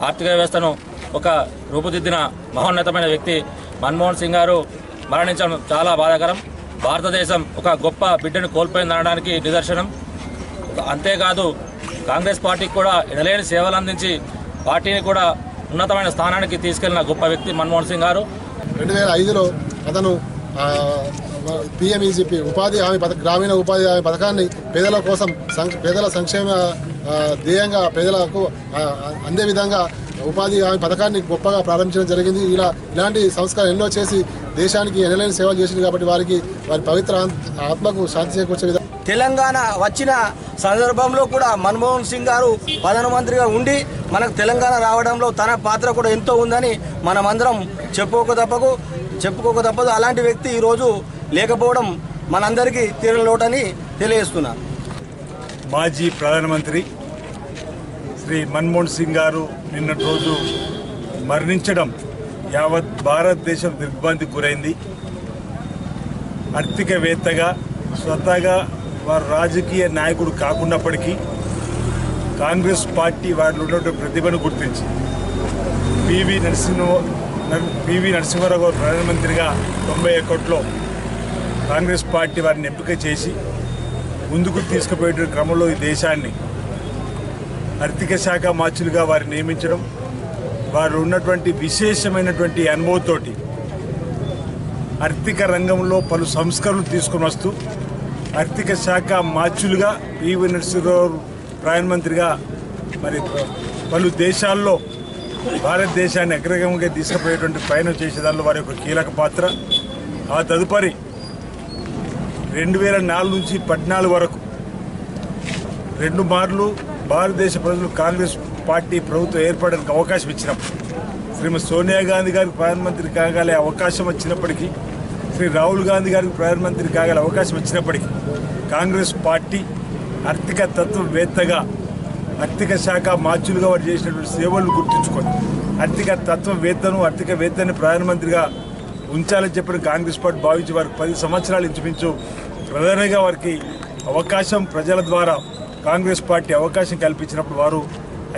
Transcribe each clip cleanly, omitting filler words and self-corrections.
ఆర్థిక వ్యవస్థను ఒక రూపుదిద్దిన మహోన్నతమైన వ్యక్తి మన్మోహన్ సింగ్ గారు మరణించడం చాలా బాధాకరం. భారతదేశం ఒక గొప్ప బిడ్డను కోల్పోయిందనడానికి నిదర్శనం. అంతేకాదు కాంగ్రెస్ పార్టీకి కూడా ఎనలేని సేవలు అందించి పార్టీని కూడా ఉన్నతమైన స్థానానికి తీసుకెళ్లిన గొప్ప వ్యక్తి మన్మోహన్ సింగ్ గారు. 2005లో అతను PMEGP ఉపాధి హామీ గ్రామీణ ఉపాధి హామీ పథకాన్ని పేదల కోసం పేదల సంక్షేమ ధ్యేయంగా పేదలకు అందే విధంగా ఉపాధి హామీ పథకాన్ని గొప్పగా ప్రారంభించడం జరిగింది. ఇలాంటి సంస్కారం ఎన్నో చేసి దేశానికి ఎనలేని సేవలు చేసింది కాబట్టి వారి పవిత్ర ఆత్మకు శాంతి చేకూర్చే విధంగా తెలంగాణ వచ్చిన సందర్భంలో కూడా మన్మోహన్ సింగ్ గారు ప్రధానమంత్రిగా ఉండి మనకు తెలంగాణ రావడంలో తన పాత్ర కూడా ఎంతో ఉందని మనమందరం చెప్పుకోక తప్పదు. అలాంటి వ్యక్తి ఈరోజు లేకపోవడం మనందరికీ తీరని లోటని తెలియజేస్తున్నారు. మాజీ ప్రధానమంత్రి శ్రీ మన్మోహన్ సింగ్ గారు నిన్నటి రోజు మరణించడం యావత్ భారతదేశం దిగ్భ్రాంతికి గురైంది. ఆర్థికవేత్తగా స్వతహాగా వారు రాజకీయ నాయకుడు కాకున్నప్పటికీ కాంగ్రెస్ పార్టీ వారిలో ఉన్నటువంటి ప్రతిభను గుర్తించి పివి నరసింహారావు గారు ప్రధానమంత్రిగా 91లో కాంగ్రెస్ పార్టీ వారిని ఎంపిక చేసి ముందుకు తీసుకుపోయే క్రమంలో ఈ దేశాన్ని ఆర్థిక శాఖ మార్చులుగా వారిని నియమించడం, వారు ఉన్నటువంటి విశేషమైనటువంటి అనుభవంతోటి ఆర్థిక రంగంలో పలు సంస్కరణలు తీసుకుని వస్తూ ఆర్థిక శాఖ మార్చులుగా పివి నరసింహారావు ప్రధానమంత్రిగా మరి పలు దేశాల్లో భారతదేశాన్ని అగ్రగమంగా తీసుకుపోయేటువంటి ప్రయాణం చేసేదానిలో వారి యొక్క కీలక పాత్ర. ఆ తదుపరి 2004 నుంచి 14 వరకు 2 మార్లు భారతదేశ ప్రజలు కాంగ్రెస్ పార్టీ ప్రభుత్వం ఏర్పడడానికి అవకాశం ఇచ్చినప్పుడు శ్రీమతి సోనియా గాంధీ గారికి ప్రధానమంత్రి కాగలే అవకాశం వచ్చినప్పటికీ, శ్రీ రాహుల్ గాంధీ గారికి ప్రధానమంత్రి కాగలే అవకాశం వచ్చినప్పటికీ కాంగ్రెస్ పార్టీ ఆర్థిక తత్వవేత్తగా ఆర్థిక శాఖ మార్చులుగా వారు చేసినటువంటి సేవలను గుర్తుంచుకొని ఆర్థికవేత్తని ప్రధానమంత్రిగా ఉంచాలని చెప్పిన కాంగ్రెస్ పార్టీ భావించి వారికి 10 సంవత్సరాలు ఇంచుమించు ప్రధానిగా వారికి అవకాశం ప్రజల ద్వారా కాంగ్రెస్ పార్టీ అవకాశం కల్పించినప్పుడు వారు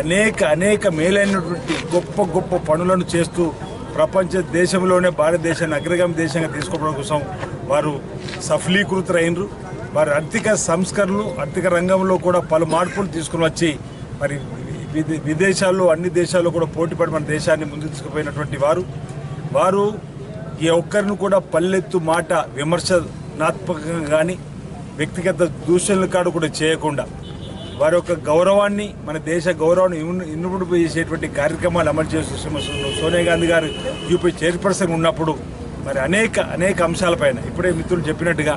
అనేక మేలైనటువంటి గొప్ప పనులను చేస్తూ ప్రపంచ దేశంలోనే భారతదేశాన్ని అగ్రగామి దేశంగా తీసుకోవడం కోసం వారు సఫలీకృతులైనరు. వారి ఆర్థిక సంస్కరణలు ఆర్థిక రంగంలో కూడా పలు మార్పులు తీసుకుని వచ్చి మరి విదేశాల్లో అన్ని దేశాల్లో కూడా పోటీపడి మన దేశాన్ని ముందుకు తీసుకుపోయినటువంటి వారు ఈ ఒక్కరిని కూడా పల్లెత్తు మాట విమర్శనాత్మకంగా కానీ వ్యక్తిగత దూషణల కాడు కూడా చేయకుండా వారి యొక్క గౌరవాన్ని, మన దేశ గౌరవాన్ని ఇన్నుబడి చేసేటువంటి కార్యక్రమాలు అమలు చేస్తూ సోనియా గాంధీ గారు యూపీ చైర్పర్సన్ ఉన్నప్పుడు మరి అనేక అంశాలపైన ఇప్పుడే మిత్రులు చెప్పినట్టుగా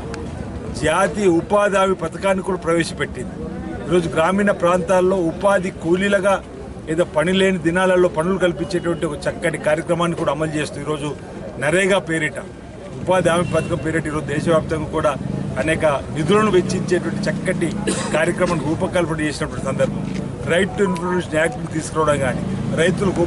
జాతీయ ఉపాధి హామీ పథకాన్ని కూడా ప్రవేశపెట్టింది. ఈరోజు గ్రామీణ ప్రాంతాల్లో ఉపాధి కూలీలుగా ఏదో పని లేని దినాలలో పనులు కల్పించేటువంటి ఒక చక్కటి కార్యక్రమాన్ని కూడా అమలు చేస్తూ ఈరోజు నరేగా పేరిట ఉపాధి హామీ పథకం పేరిట ఈరోజు దేశవ్యాప్తంగా కూడా అనేక నిధులను వెచ్చించేటువంటి చక్కటి కార్యక్రమాన్ని రూపకల్పన చేసినటువంటి సందర్భం. రైట్ టు ఇన్ఫర్మేషన్ యాక్ట్ని తీసుకురావడం కానీ రైతులకు